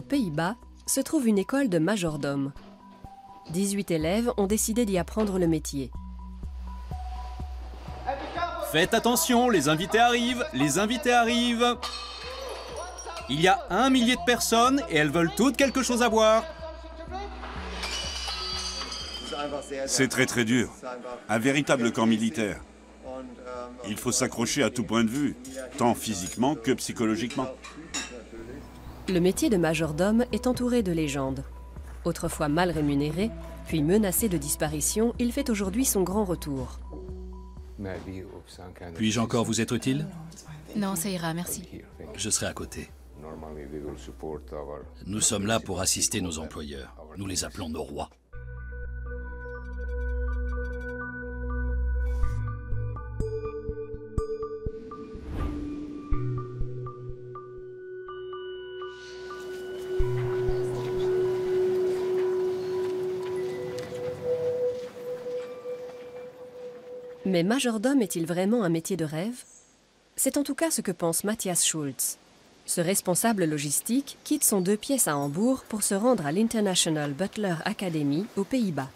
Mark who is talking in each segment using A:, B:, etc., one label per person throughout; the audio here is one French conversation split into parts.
A: Aux Pays-Bas se trouve une école de majordome. 18 élèves ont décidé d'y apprendre le métier.
B: Faites attention, les invités arrivent, les invités arrivent. Il y a 1 millier de personnes et elles veulent toutes quelque chose à boire.
C: C'est très dur. Un véritable camp militaire. Il faut s'accrocher à tout point de vue, tant physiquement que psychologiquement.
A: Le métier de majordome est entouré de légendes. Autrefois mal rémunéré, puis menacé de disparition, il fait aujourd'hui son grand retour.
B: Puis-je encore vous être utile?
D: Non, ça ira, merci.
B: Je serai à côté. Nous sommes là pour assister nos employeurs. Nous les appelons nos rois.
A: Mais majordome est-il vraiment un métier de rêve? C'est en tout cas ce que pense Matthias Schulz. Ce responsable logistique quitte son 2 pièces à Hambourg pour se rendre à l'International Butler Academy aux Pays-Bas.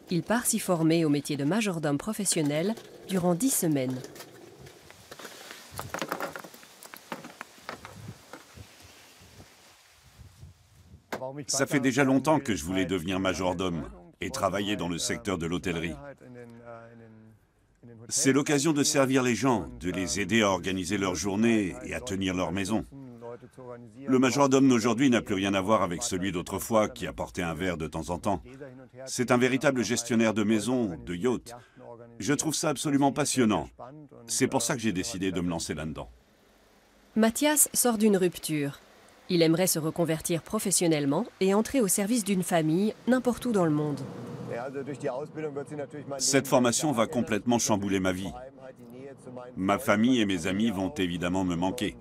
A: Il part s'y former au métier de majordome professionnel durant 10 semaines.
C: Ça fait déjà longtemps que je voulais devenir majordome et travailler dans le secteur de l'hôtellerie. C'est l'occasion de servir les gens, de les aider à organiser leur journée et à tenir leur maison. Le majordome d'aujourd'hui n'a plus rien à voir avec celui d'autrefois qui apportait un verre de temps en temps. C'est un véritable gestionnaire de maison, de yacht. Je trouve ça absolument passionnant. C'est pour ça que j'ai décidé de me lancer là-dedans.
A: Matthias sort d'une rupture. Il aimerait se reconvertir professionnellement et entrer au service d'une famille n'importe où dans le monde.
C: Cette formation va complètement chambouler ma vie. Ma famille et mes amis vont évidemment me manquer.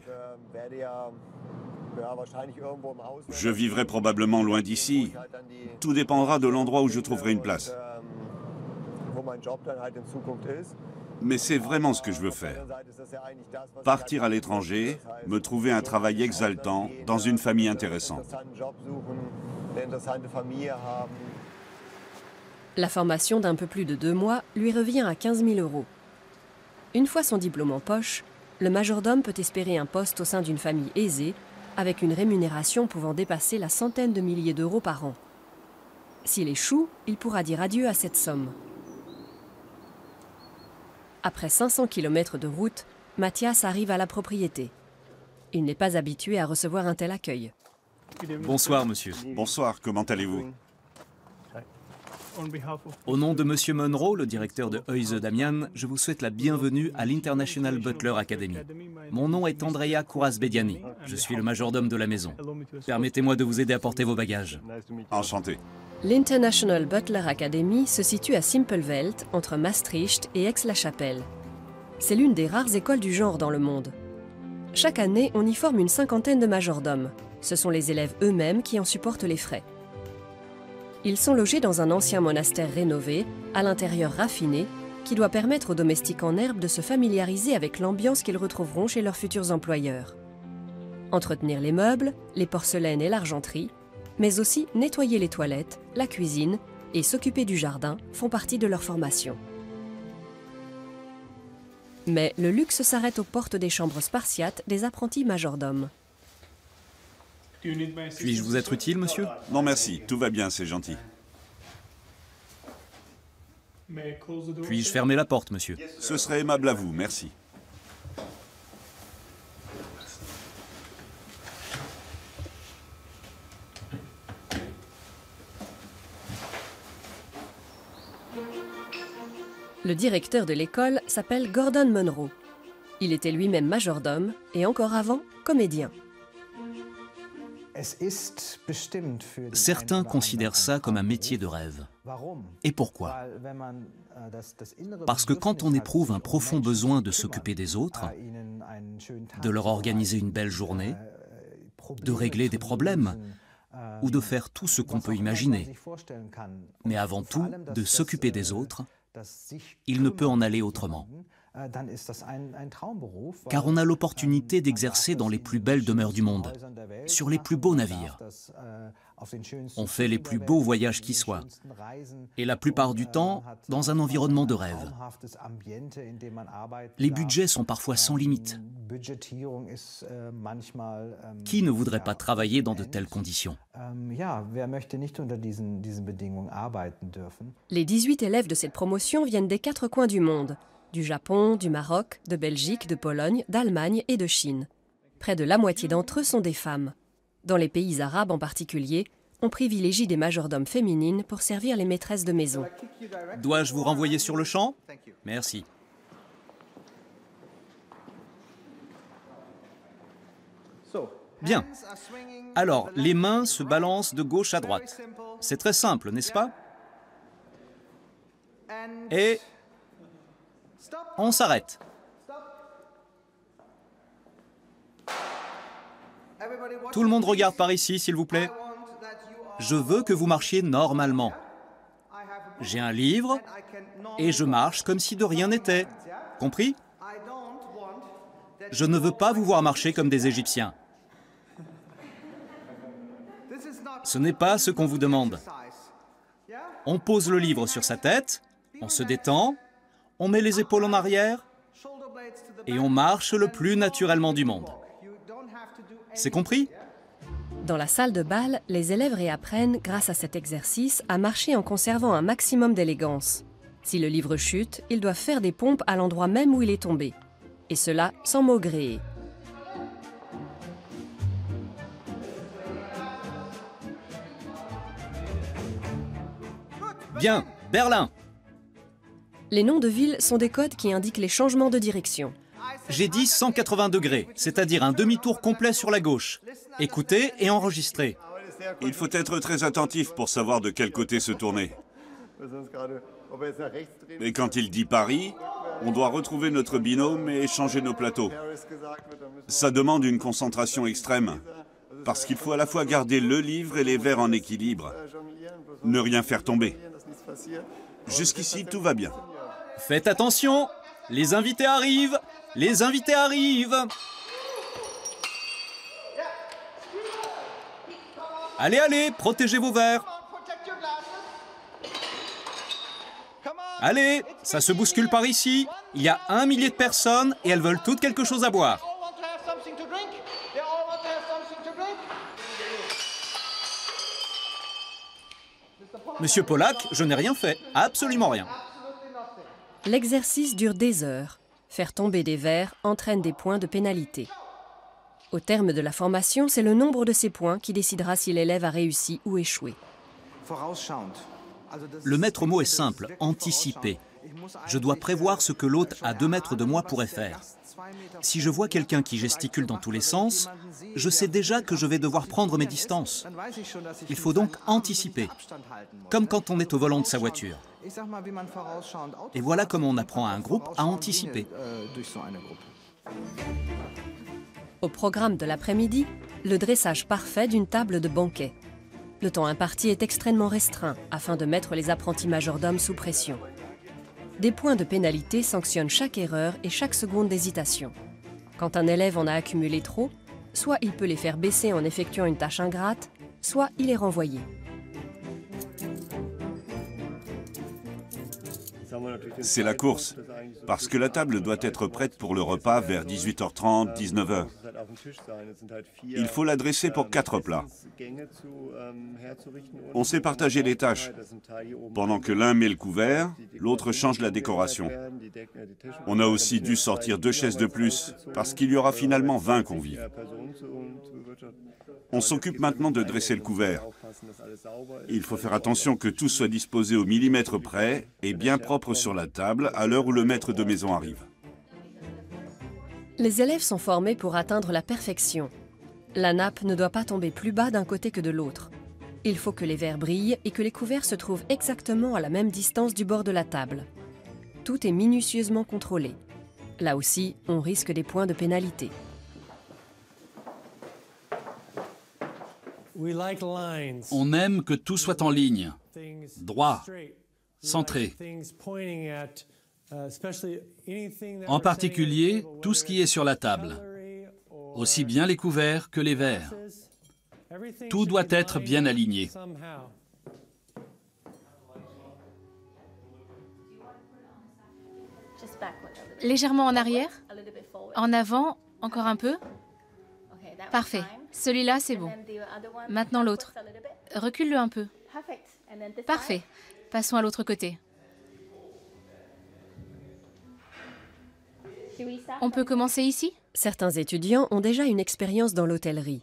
C: Je vivrai probablement loin d'ici. Tout dépendra de l'endroit où je trouverai une place. Mais c'est vraiment ce que je veux faire. Partir à l'étranger, me trouver un travail exaltant dans une famille intéressante.
A: La formation d'un peu plus de 2 mois lui revient à 15 000 €. Une fois son diplôme en poche, le majordome peut espérer un poste au sein d'une famille aisée, avec une rémunération pouvant dépasser la centaine de milliers d'euros par an. S'il échoue, il pourra dire adieu à cette somme. Après 500 km de route, Matthias arrive à la propriété. Il n'est pas habitué à recevoir un tel accueil.
B: Bonsoir, monsieur.
C: Bonsoir, comment allez-vous?
B: Au nom de monsieur Monroe, le directeur de Heuse Damian, je vous souhaite la bienvenue à l'International Butler Academy. Mon nom est Andrea Kouras-Bediani. Je suis le majordome de la maison. Permettez-moi de vous aider à porter vos bagages.
C: Enchanté.
A: L'International Butler Academy se situe à Simpelveld, entre Maastricht et Aix-la-Chapelle. C'est l'une des rares écoles du genre dans le monde. Chaque année, on y forme une 50aine de majordomes. Ce sont les élèves eux-mêmes qui en supportent les frais. Ils sont logés dans un ancien monastère rénové, à l'intérieur raffiné, qui doit permettre aux domestiques en herbe de se familiariser avec l'ambiance qu'ils retrouveront chez leurs futurs employeurs. Entretenir les meubles, les porcelaines et l'argenterie, mais aussi nettoyer les toilettes, la cuisine et s'occuper du jardin font partie de leur formation. Mais le luxe s'arrête aux portes des chambres spartiates des apprentis majordomes.
B: Puis-je vous être utile, monsieur?
C: Non merci, tout va bien, c'est gentil.
B: Puis-je fermer la porte, monsieur?
C: Ce serait aimable à vous, merci.
A: Le directeur de l'école s'appelle Gordon Monroe. Il était lui-même majordome et encore avant, comédien.
B: Certains considèrent ça comme un métier de rêve. Et pourquoi? Parce que quand on éprouve un profond besoin de s'occuper des autres, de leur organiser une belle journée, de régler des problèmes, ou de faire tout ce qu'on peut imaginer, mais avant tout de s'occuper des autres, il ne peut en aller autrement. car on a l'opportunité d'exercer dans les plus belles demeures du monde, sur les plus beaux navires. On fait les plus beaux voyages qui soient, et la plupart du temps, dans un environnement de rêve. Les budgets sont parfois sans limite. Qui ne voudrait pas travailler dans de telles conditions?
A: Les 18 élèves de cette promotion viennent des 4 coins du monde, du Japon, du Maroc, de Belgique, de Pologne, d'Allemagne et de Chine. Près de la moitié d'entre eux sont des femmes. Dans les pays arabes en particulier, on privilégie des majordomes féminines pour servir les maîtresses de maison.
B: Dois-je vous renvoyer sur le champ? Merci. Bien. Alors, les mains se balancent de gauche à droite. C'est très simple, n'est-ce pas? Et on s'arrête. Tout le monde regarde par ici, s'il vous plaît. Je veux que vous marchiez normalement. J'ai un livre et je marche comme si de rien n'était. Compris? Je ne veux pas vous voir marcher comme des Égyptiens. Ce n'est pas ce qu'on vous demande. On pose le livre sur sa tête, on se détend, on met les épaules en arrière et on marche le plus naturellement du monde. C'est compris?
A: Dans la salle de bal, les élèves réapprennent, grâce à cet exercice, à marcher en conservant un maximum d'élégance. Si le livre chute, ils doivent faire des pompes à l'endroit même où il est tombé. Et cela sans maugréer.
B: Bien, Berlin.
A: Les noms de villes sont des codes qui indiquent les changements de direction.
B: J'ai dit 180 degrés, c'est-à-dire un demi-tour complet sur la gauche. Écoutez et enregistrez.
C: Il faut être très attentif pour savoir de quel côté se tourner. Et quand il dit Paris, on doit retrouver notre binôme et échanger nos plateaux. Ça demande une concentration extrême, parce qu'il faut à la fois garder le livre et les verres en équilibre. Ne rien faire tomber. Jusqu'ici, tout va bien.
B: Faites attention, les invités arrivent. Les invités arrivent. Allez, allez, protégez vos verres. Allez, ça se bouscule par ici. Il y a 1 millier de personnes et elles veulent toutes quelque chose à boire. Monsieur Pollack, je n'ai rien fait, absolument rien.
A: L'exercice dure des heures. Faire tomber des verres entraîne des points de pénalité. Au terme de la formation, c'est le nombre de ces points qui décidera si l'élève a réussi ou échoué.
B: Le maître mot est simple, anticiper. Je dois prévoir ce que l'autre à 2 mètres de moi pourrait faire. Si je vois quelqu'un qui gesticule dans tous les sens, je sais déjà que je vais devoir prendre mes distances. Il faut donc anticiper, comme quand on est au volant de sa voiture. Et voilà comment on apprend à un groupe à anticiper.
A: Au programme de l'après-midi, le dressage parfait d'une table de banquet. Le temps imparti est extrêmement restreint afin de mettre les apprentis majordomes sous pression. Des points de pénalité sanctionnent chaque erreur et chaque seconde d'hésitation. Quand un élève en a accumulé trop, soit il peut les faire baisser en effectuant une tâche ingrate, soit il est renvoyé.
C: C'est la course, parce que la table doit être prête pour le repas vers 18h30, 19h. Il faut la dresser pour 4 plats. On s'est partagé les tâches. Pendant que l'un met le couvert, l'autre change la décoration. On a aussi dû sortir 2 chaises de plus, parce qu'il y aura finalement 20 convives. On s'occupe maintenant de dresser le couvert. Il faut faire attention que tout soit disposé au millimètre près et bien propre sur la table à l'heure où le maître de maison arrive.
A: Les élèves sont formés pour atteindre la perfection. La nappe ne doit pas tomber plus bas d'un côté que de l'autre. Il faut que les verres brillent et que les couverts se trouvent exactement à la même distance du bord de la table. Tout est minutieusement contrôlé. Là aussi, on risque des points de pénalité.
E: On aime que tout soit en ligne, droit, centré. En particulier, tout ce qui est sur la table, aussi bien les couverts que les verres. Tout doit être bien aligné.
D: Légèrement en arrière? En avant? Encore un peu? Parfait. Celui-là, c'est bon. Maintenant l'autre. Recule-le un peu. Parfait. Passons à l'autre côté. On peut commencer ici?
A: Certains étudiants ont déjà une expérience dans l'hôtellerie.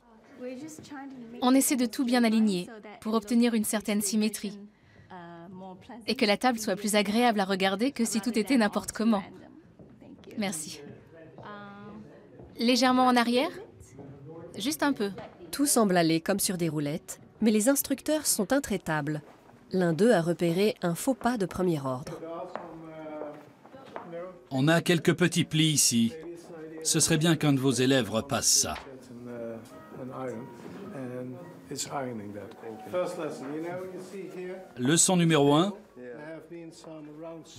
D: On essaie de tout bien aligner pour obtenir une certaine symétrie et que la table soit plus agréable à regarder que si tout était n'importe comment. Merci. Légèrement en arrière? Juste un peu.
A: Tout semble aller comme sur des roulettes, mais les instructeurs sont intraitables. L'un d'eux a repéré un faux pas de premier ordre.
E: On a quelques petits plis ici. Ce serait bien qu'un de vos élèves repasse ça. Leçon numéro 1.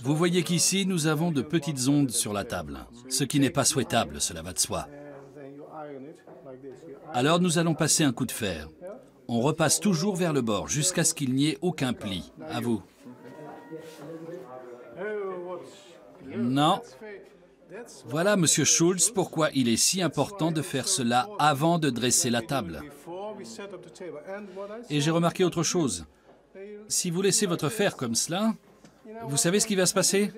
E: Vous voyez qu'ici, nous avons de petites ondes sur la table, ce qui n'est pas souhaitable, cela va de soi. Alors nous allons passer un coup de fer. On repasse toujours vers le bord, jusqu'à ce qu'il n'y ait aucun pli. À vous. Non. Voilà, Monsieur Schulz, pourquoi il est si important de faire cela avant de dresser la table. Et j'ai remarqué autre chose. Si vous laissez votre fer comme cela, vous savez ce qui va se passer?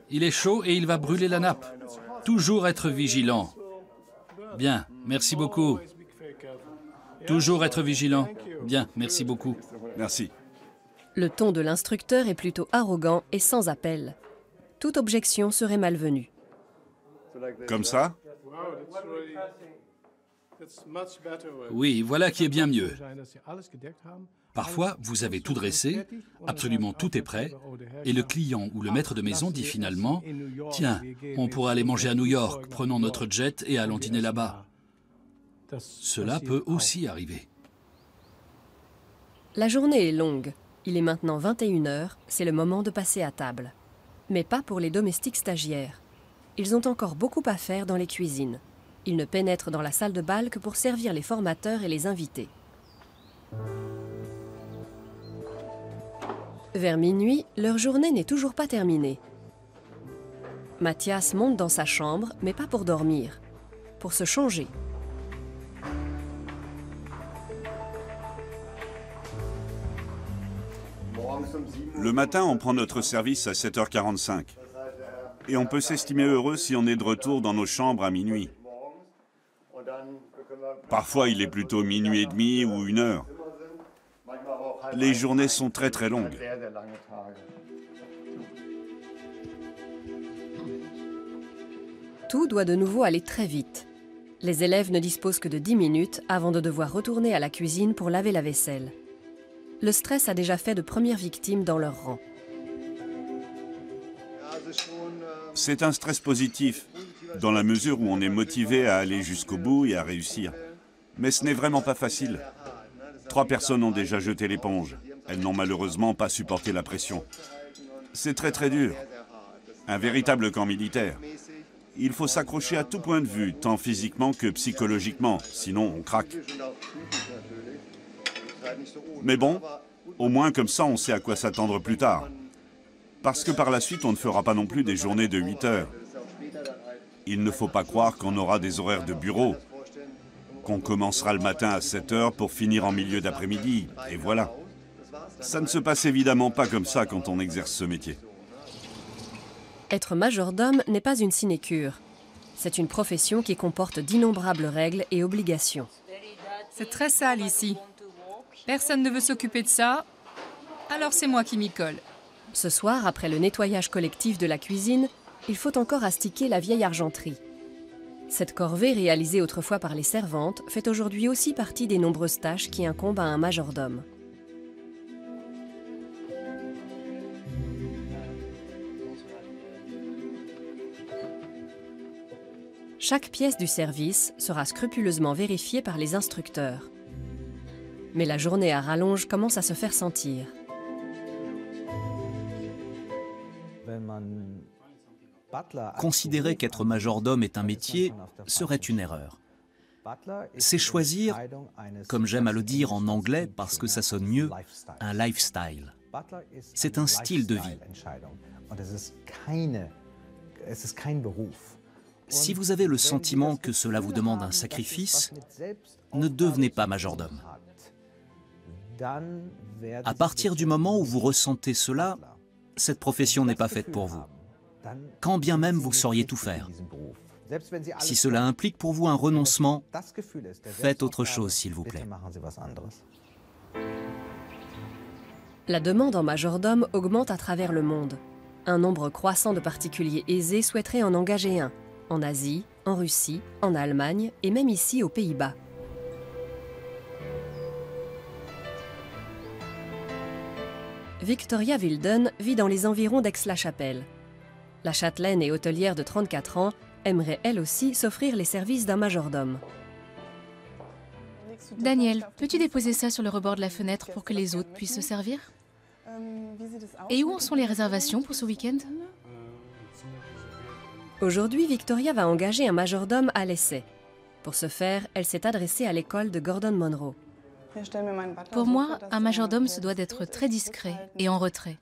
E: Il est chaud et il va brûler la nappe. Toujours être vigilant. Bien, merci beaucoup. Toujours être vigilant. Bien, merci beaucoup.
C: Merci.
A: Le ton de l'instructeur est plutôt arrogant et sans appel. Toute objection serait malvenue.
C: Comme ça?
E: Oui, voilà qui est bien mieux. Parfois, vous avez tout dressé, absolument tout est prêt, et le client ou le maître de maison dit finalement « Tiens, on pourrait aller manger à New York, prenons notre jet et allons dîner là-bas. » Cela peut aussi arriver.
A: La journée est longue. Il est maintenant 21 h, c'est le moment de passer à table. Mais pas pour les domestiques stagiaires. Ils ont encore beaucoup à faire dans les cuisines. Ils ne pénètrent dans la salle de bal que pour servir les formateurs et les invités. Vers minuit, leur journée n'est toujours pas terminée. Mathias monte dans sa chambre, mais pas pour dormir, pour se changer.
C: Le matin, on prend notre service à 7h45. Et on peut s'estimer heureux si on est de retour dans nos chambres à minuit. Parfois, il est plutôt minuit et demi ou 1 heure. Les journées sont très très longues.
A: Tout doit de nouveau aller très vite. Les élèves ne disposent que de 10 minutes avant de devoir retourner à la cuisine pour laver la vaisselle. Le stress a déjà fait de premières victimes dans leur rang.
C: C'est un stress positif, dans la mesure où on est motivé à aller jusqu'au bout et à réussir. Mais ce n'est vraiment pas facile. 3 personnes ont déjà jeté l'éponge. Elles n'ont malheureusement pas supporté la pression. C'est très très dur. Un véritable camp militaire. Il faut s'accrocher à tout point de vue, tant physiquement que psychologiquement, sinon on craque. Mais bon, au moins comme ça on sait à quoi s'attendre plus tard. Parce que par la suite on ne fera pas non plus des journées de 8 heures. Il ne faut pas croire qu'on aura des horaires de bureau, qu'on commencera le matin à 7 heures pour finir en milieu d'après-midi, et voilà. Ça ne se passe évidemment pas comme ça quand on exerce ce métier.
A: Être majordome n'est pas une sinécure. C'est une profession qui comporte d'innombrables règles et obligations.
F: C'est très sale ici. Personne ne veut s'occuper de ça, alors c'est moi qui m'y colle.
A: Ce soir, après le nettoyage collectif de la cuisine, il faut encore astiquer la vieille argenterie. Cette corvée, réalisée autrefois par les servantes, fait aujourd'hui aussi partie des nombreuses tâches qui incombent à un majordome. Chaque pièce du service sera scrupuleusement vérifiée par les instructeurs. Mais la journée à rallonge commence à se faire sentir.
B: Considérer qu'être majordome est un métier serait une erreur. C'est choisir, comme j'aime à le dire en anglais parce que ça sonne mieux, un lifestyle. C'est un style de vie. Si vous avez le sentiment que cela vous demande un sacrifice, ne devenez pas majordome. À partir du moment où vous ressentez cela, cette profession n'est pas faite pour vous. Quand bien même vous sauriez tout faire. Si cela implique pour vous un renoncement, faites autre chose, s'il vous plaît.
A: La demande en majordome augmente à travers le monde. Un nombre croissant de particuliers aisés souhaiteraient en engager un, en Asie, en Russie, en Allemagne et même ici aux Pays-Bas. Victoria Wilden vit dans les environs d'Aix-la-Chapelle. La châtelaine et hôtelière de 34 ans aimerait elle aussi s'offrir les services d'un majordome.
D: Daniel, peux-tu déposer ça sur le rebord de la fenêtre pour que les autres puissent se servir? Et où en sont les réservations pour ce week-end?
A: Aujourd'hui, Victoria va engager un majordome à l'essai. Pour ce faire, elle s'est adressée à l'école de Gordon Monroe.
D: Pour moi, un majordome se doit d'être très discret et en retrait.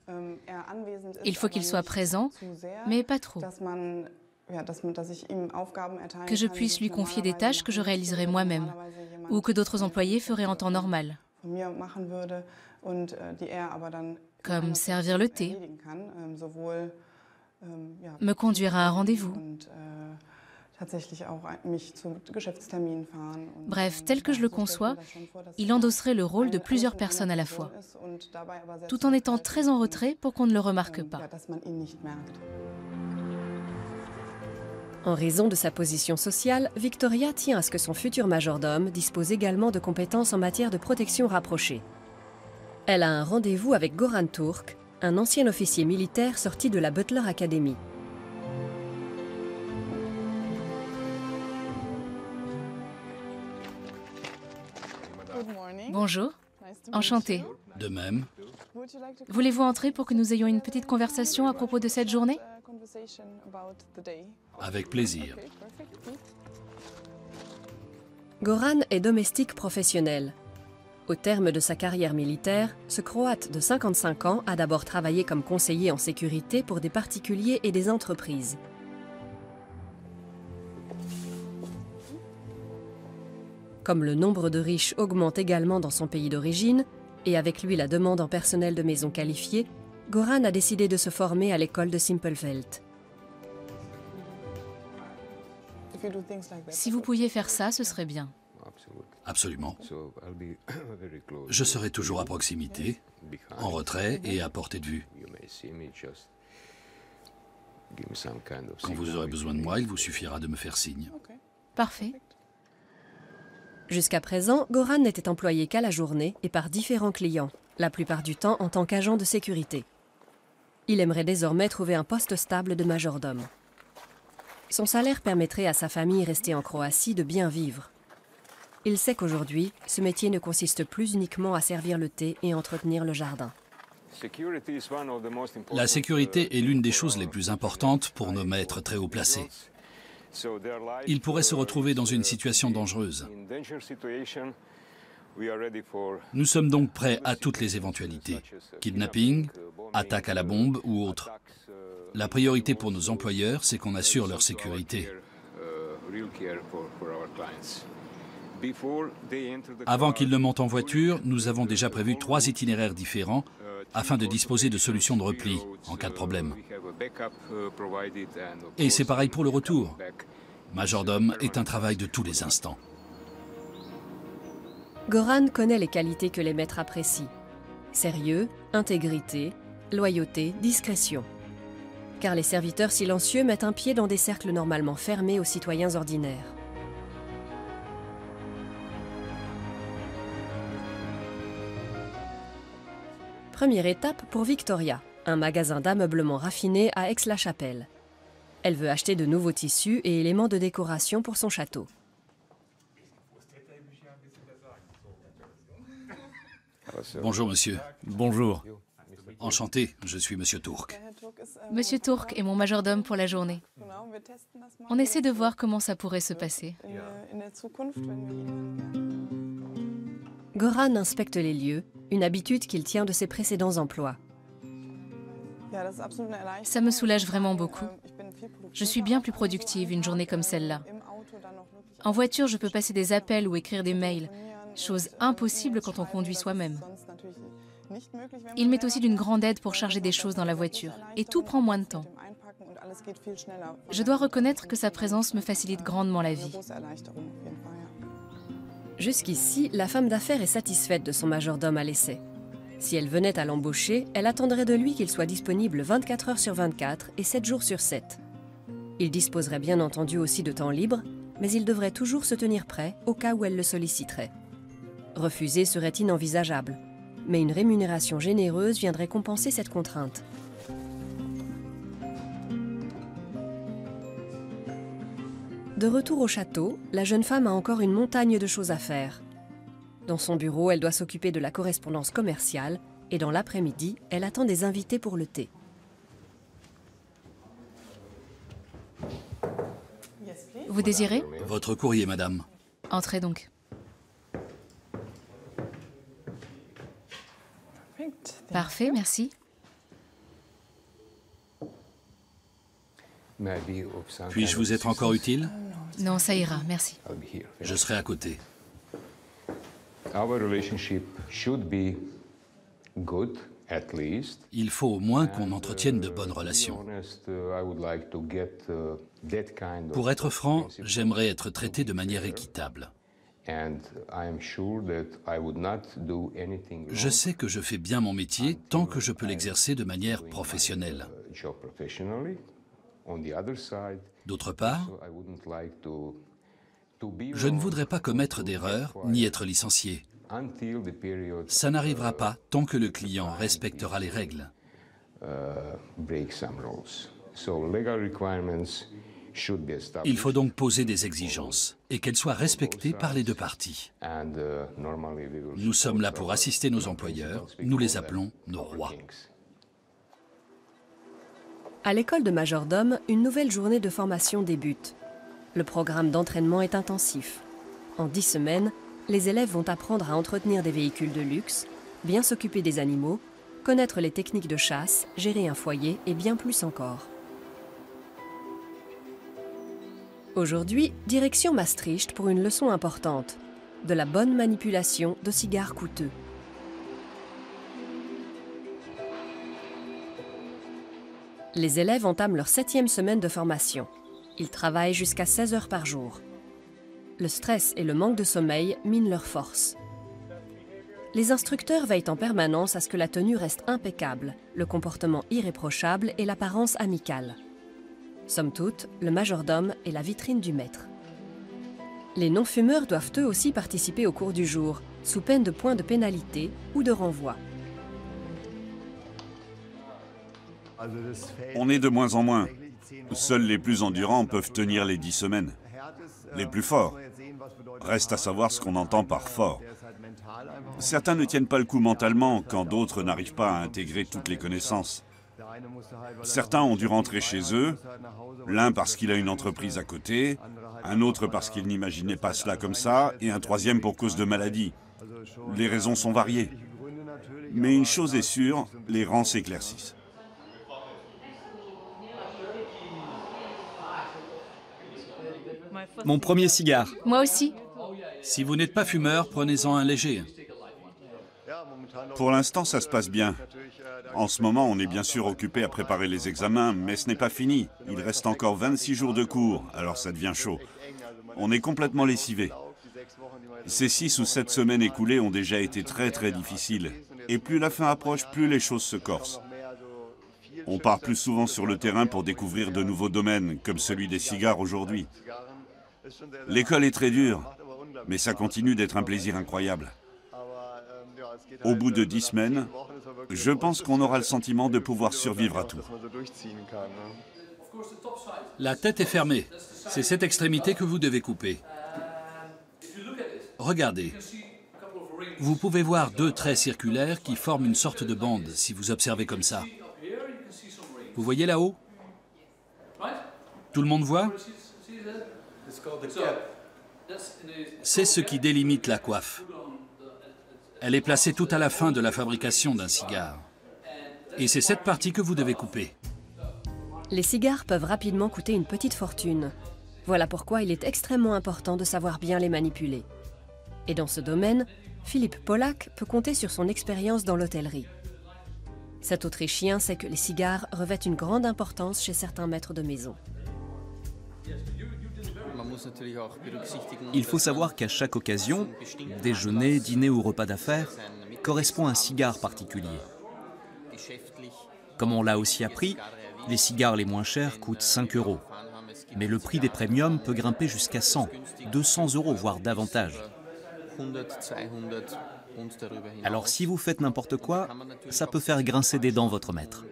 D: Il faut qu'il soit présent, mais pas trop. Que je puisse lui confier des tâches que je réaliserai moi-même, ou que d'autres employés feraient en temps normal. Comme servir le thé, me conduire à un rendez-vous. Bref, tel que je le conçois, il endosserait le rôle de plusieurs personnes à la fois, tout en étant très en retrait pour qu'on ne le remarque pas.
A: En raison de sa position sociale, Victoria tient à ce que son futur majordome dispose également de compétences en matière de protection rapprochée. Elle a un rendez-vous avec Goran Turk, un ancien officier militaire sorti de la Butler Academy.
D: Bonjour, enchantée.
E: De même.
D: Voulez-vous entrer pour que nous ayons une petite conversation à propos de cette journée?
E: Avec plaisir.
A: Goran est domestique professionnel. Au terme de sa carrière militaire, ce Croate de 55 ans a d'abord travaillé comme conseiller en sécurité pour des particuliers et des entreprises. Comme le nombre de riches augmente également dans son pays d'origine, et avec lui la demande en personnel de maison qualifié, Goran a décidé de se former à l'école de Simpelveld.
D: Si vous pouviez faire ça, ce serait bien.
E: Absolument. Je serai toujours à proximité, en retrait et à portée de vue. Quand vous aurez besoin de moi, il vous suffira de me faire signe.
D: Parfait.
A: Jusqu'à présent, Goran n'était employé qu'à la journée et par différents clients, la plupart du temps en tant qu'agent de sécurité. Il aimerait désormais trouver un poste stable de majordome. Son salaire permettrait à sa famille restée en Croatie de bien vivre. Il sait qu'aujourd'hui, ce métier ne consiste plus uniquement à servir le thé et entretenir le jardin.
E: La sécurité est l'une des choses les plus importantes pour nos maîtres très haut placés. Ils pourraient se retrouver dans une situation dangereuse. Nous sommes donc prêts à toutes les éventualités. Kidnapping, attaque à la bombe ou autre. La priorité pour nos employeurs, c'est qu'on assure leur sécurité. Avant qu'ils ne montent en voiture, nous avons déjà prévu 3 itinéraires différents afin de disposer de solutions de repli en cas de problème. Et c'est pareil pour le retour. Majordome est un travail de tous les instants.
A: Goran connaît les qualités que les maîtres apprécient. Sérieux, intégrité, loyauté, discrétion. Car les serviteurs silencieux mettent un pied dans des cercles normalement fermés aux citoyens ordinaires. Première étape pour Victoria, un magasin d'ameublement raffiné à Aix-la-Chapelle. Elle veut acheter de nouveaux tissus et éléments de décoration pour son château.
E: Bonjour monsieur.
B: Bonjour.
E: Enchanté, je suis monsieur Turk.
D: Monsieur Turk est mon majordome pour la journée. On essaie de voir comment ça pourrait se passer.
A: Goran inspecte les lieux, une habitude qu'il tient de ses précédents emplois.
D: Ça me soulage vraiment beaucoup. Je suis bien plus productive une journée comme celle-là. En voiture, je peux passer des appels ou écrire des mails, chose impossible quand on conduit soi-même. Il m'est aussi d'une grande aide pour charger des choses dans la voiture, et tout prend moins de temps. Je dois reconnaître que sa présence me facilite grandement la vie.
A: Jusqu'ici, la femme d'affaires est satisfaite de son majordome à l'essai. Si elle venait à l'embaucher, elle attendrait de lui qu'il soit disponible 24 heures sur 24 et 7 jours sur 7. Il disposerait bien entendu aussi de temps libre, mais il devrait toujours se tenir prêt au cas où elle le solliciterait. Refuser serait inenvisageable, mais une rémunération généreuse viendrait compenser cette contrainte. De retour au château, la jeune femme a encore une montagne de choses à faire. Dans son bureau, elle doit s'occuper de la correspondance commerciale et dans l'après-midi, elle attend des invités pour le thé.
D: Vous désirez?
E: Votre courrier, madame.
D: Entrez donc. Parfait, merci.
E: Puis-je vous être encore utile?
D: Non, ça ira, merci.
E: Je serai à côté. Il faut au moins qu'on entretienne de bonnes relations. Pour être franc, j'aimerais être traité de manière équitable. Je sais que je fais bien mon métier tant que je peux l'exercer de manière professionnelle. D'autre part, je ne voudrais pas commettre d'erreur ni être licencié. Ça n'arrivera pas tant que le client respectera les règles. Il faut donc poser des exigences et qu'elles soient respectées par les deux parties. Nous sommes là pour assister nos employeurs, nous les appelons nos rois.
A: À l'école de majordome, une nouvelle journée de formation débute. Le programme d'entraînement est intensif. En 10 semaines, les élèves vont apprendre à entretenir des véhicules de luxe, bien s'occuper des animaux, connaître les techniques de chasse, gérer un foyer et bien plus encore. Aujourd'hui, direction Maastricht pour une leçon importante, de la bonne manipulation de cigares coûteux. Les élèves entament leur 7e semaine de formation. Ils travaillent jusqu'à 16 heures par jour. Le stress et le manque de sommeil minent leurs forces. Les instructeurs veillent en permanence à ce que la tenue reste impeccable, le comportement irréprochable et l'apparence amicale. Somme toute, le majordome est la vitrine du maître. Les non-fumeurs doivent eux aussi participer au cours du jour, sous peine de points de pénalité ou de renvoi.
C: On est de moins en moins. Seuls les plus endurants peuvent tenir les 10 semaines. Les plus forts. Reste à savoir ce qu'on entend par fort. Certains ne tiennent pas le coup mentalement quand d'autres n'arrivent pas à intégrer toutes les connaissances. Certains ont dû rentrer chez eux, l'un parce qu'il a une entreprise à côté, un autre parce qu'il n'imaginait pas cela comme ça, et un troisième pour cause de maladie. Les raisons sont variées. Mais une chose est sûre, les rangs s'éclaircissent.
B: Mon premier cigare.
D: Moi aussi.
E: Si vous n'êtes pas fumeur, prenez-en un léger.
C: Pour l'instant, ça se passe bien. En ce moment, on est bien sûr occupé à préparer les examens, mais ce n'est pas fini. Il reste encore 26 jours de cours, alors ça devient chaud. On est complètement lessivés. Ces 6 ou 7 semaines écoulées ont déjà été très difficiles. Et plus la fin approche, plus les choses se corsent. On part plus souvent sur le terrain pour découvrir de nouveaux domaines, comme celui des cigares aujourd'hui. L'école est très dure, mais ça continue d'être un plaisir incroyable. Au bout de 10 semaines, je pense qu'on aura le sentiment de pouvoir survivre à tout.
E: La tête est fermée. C'est cette extrémité que vous devez couper. Regardez. Vous pouvez voir 2 traits circulaires qui forment une sorte de bande, si vous observez comme ça. Vous voyez là-haut? Tout le monde voit? C'est ce qui délimite la coiffe. Elle est placée tout à la fin de la fabrication d'un cigare. Et c'est cette partie que vous devez couper.
A: Les cigares peuvent rapidement coûter une petite fortune. Voilà pourquoi il est extrêmement important de savoir bien les manipuler. Et dans ce domaine, Philippe Pollack peut compter sur son expérience dans l'hôtellerie. Cet Autrichien sait que les cigares revêtent une grande importance chez certains maîtres de maison.
B: Il faut savoir qu'à chaque occasion, déjeuner, dîner ou repas d'affaires, correspond à un cigare particulier. Comme on l'a aussi appris, les cigares les moins chers coûtent 5 €. Mais le prix des premiums peut grimper jusqu'à 100, 200 €, voire davantage. Alors si vous faites n'importe quoi, ça peut faire grincer des dents votre maître.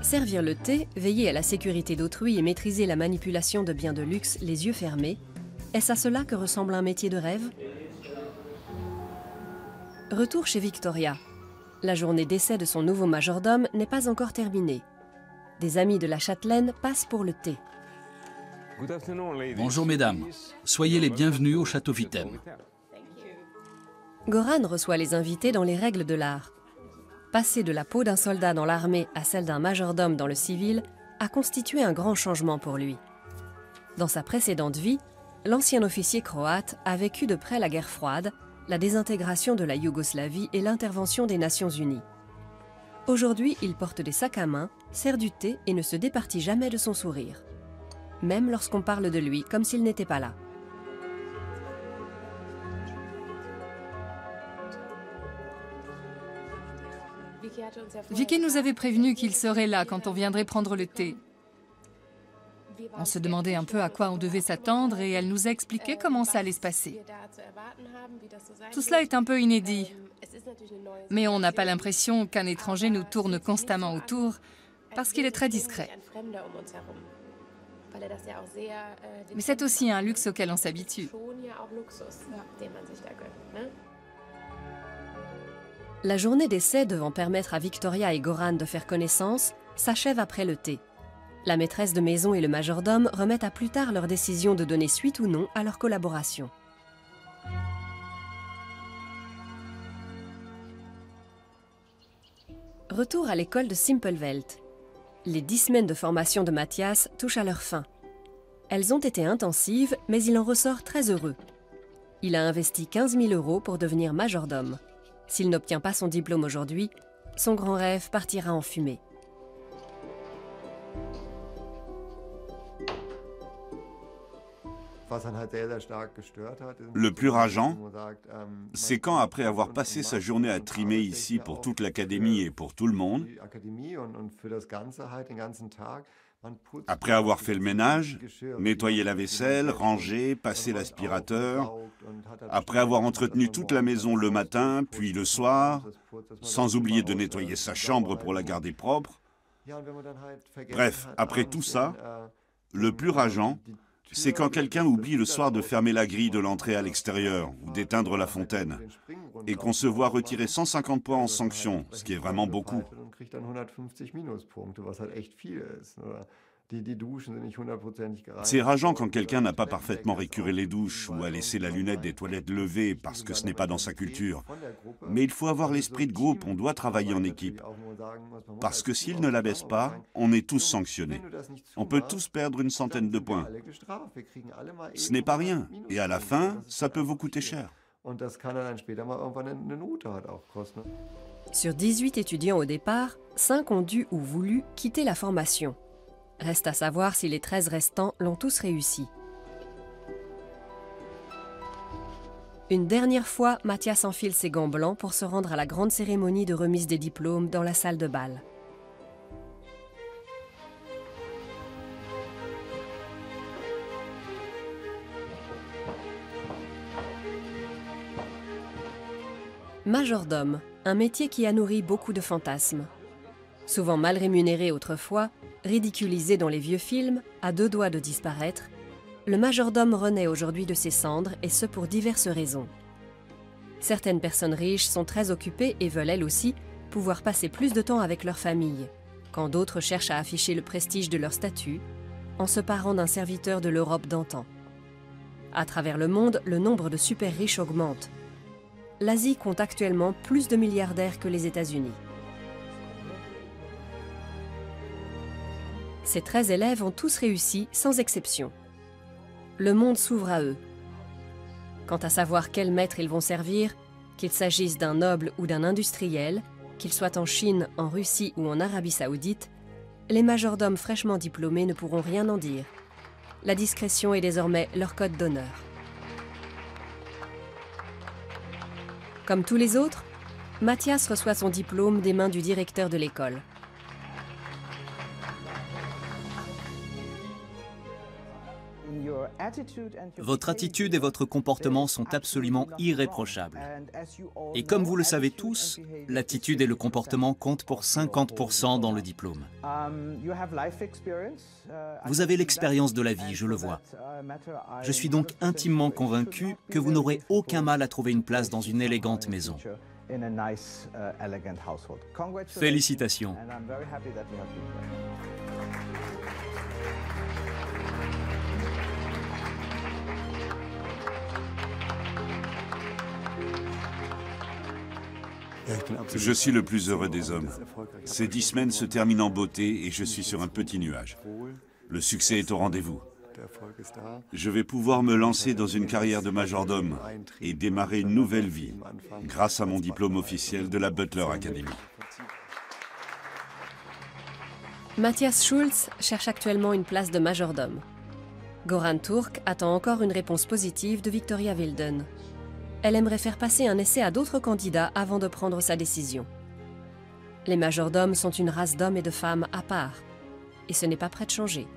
A: Servir le thé, veiller à la sécurité d'autrui et maîtriser la manipulation de biens de luxe les yeux fermés, est-ce à cela que ressemble un métier de rêve? Retour chez Victoria. La journée d'essai de son nouveau majordome n'est pas encore terminée. Des amis de la châtelaine passent pour le thé.
E: Bonjour mesdames, soyez les bienvenus au château Wittem.
A: Goran reçoit les invités dans les règles de l'art. Passer de la peau d'un soldat dans l'armée à celle d'un majordome dans le civil a constitué un grand changement pour lui. Dans sa précédente vie, l'ancien officier croate a vécu de près la guerre froide, la désintégration de la Yougoslavie et l'intervention des Nations Unies. Aujourd'hui, il porte des sacs à main, sert du thé et ne se départit jamais de son sourire. Même lorsqu'on parle de lui comme s'il n'était pas là.
F: Vicky nous avait prévenu qu'il serait là quand on viendrait prendre le thé. On se demandait un peu à quoi on devait s'attendre et elle nous a expliqué comment ça allait se passer. Tout cela est un peu inédit, mais on n'a pas l'impression qu'un étranger nous tourne constamment autour parce qu'il est très discret. Mais c'est aussi un luxe auquel on s'habitue.
A: La journée d'essai devant permettre à Victoria et Goran de faire connaissance s'achève après le thé. La maîtresse de maison et le majordome remettent à plus tard leur décision de donner suite ou non à leur collaboration. Retour à l'école de Simpelveld. Les 10 semaines de formation de Matthias touchent à leur fin. Elles ont été intensives, mais il en ressort très heureux. Il a investi 15 000 € pour devenir majordome. S'il n'obtient pas son diplôme aujourd'hui, son grand rêve partira en fumée.
C: Le plus rageant, c'est quand, après avoir passé sa journée à trimer ici pour toute l'académie et pour tout le monde, après avoir fait le ménage, nettoyé la vaisselle, rangé, passé l'aspirateur, après avoir entretenu toute la maison le matin, puis le soir, sans oublier de nettoyer sa chambre pour la garder propre. Bref, après tout ça, le plus rageant, c'est quand quelqu'un oublie le soir de fermer la grille de l'entrée à l'extérieur ou d'éteindre la fontaine et qu'on se voit retirer 150 points en sanction, ce qui est vraiment beaucoup. C'est rageant quand quelqu'un n'a pas parfaitement récuré les douches ou a laissé la lunette des toilettes levée parce que ce n'est pas dans sa culture. Mais il faut avoir l'esprit de groupe, on doit travailler en équipe. Parce que s'il ne la baisse pas, on est tous sanctionnés. On peut tous perdre une centaine de points. Ce n'est pas rien. Et à la fin, ça peut vous coûter cher.
A: Sur 18 étudiants au départ, 5 ont dû ou voulu quitter la formation. Reste à savoir si les 13 restants l'ont tous réussi. Une dernière fois, Matthias enfile ses gants blancs pour se rendre à la grande cérémonie de remise des diplômes dans la salle de bal. Majordome, un métier qui a nourri beaucoup de fantasmes. Souvent mal rémunéré autrefois, ridiculisé dans les vieux films, à 2 doigts de disparaître, le majordome renaît aujourd'hui de ses cendres, et ce pour diverses raisons. Certaines personnes riches sont très occupées et veulent elles aussi pouvoir passer plus de temps avec leur famille, quand d'autres cherchent à afficher le prestige de leur statut en se parant d'un serviteur de l'Europe d'antan. À travers le monde, le nombre de super riches augmente. L'Asie compte actuellement plus de milliardaires que les États-Unis. Ces 13 élèves ont tous réussi, sans exception. Le monde s'ouvre à eux. Quant à savoir quel maître ils vont servir, qu'il s'agisse d'un noble ou d'un industriel, qu'il soit en Chine, en Russie ou en Arabie Saoudite, les majordomes fraîchement diplômés ne pourront rien en dire. La discrétion est désormais leur code d'honneur. Comme tous les autres, Mathias reçoit son diplôme des mains du directeur de l'école.
B: Votre attitude et votre comportement sont absolument irréprochables. Et comme vous le savez tous, l'attitude et le comportement comptent pour 50% dans le diplôme. Vous avez l'expérience de la vie, je le vois. Je suis donc intimement convaincu que vous n'aurez aucun mal à trouver une place dans une élégante maison. Félicitations.
C: Je suis le plus heureux des hommes. Ces 10 semaines se terminent en beauté et je suis sur un petit nuage. Le succès est au rendez-vous. Je vais pouvoir me lancer dans une carrière de majordome et démarrer une nouvelle vie grâce à mon diplôme officiel de la Butler Academy.
A: Matthias Schulz cherche actuellement une place de majordome. Goran Turk attend encore une réponse positive de Victoria Wilden. Elle aimerait faire passer un essai à d'autres candidats avant de prendre sa décision. Les majordomes sont une race d'hommes et de femmes à part, et ce n'est pas prêt de changer.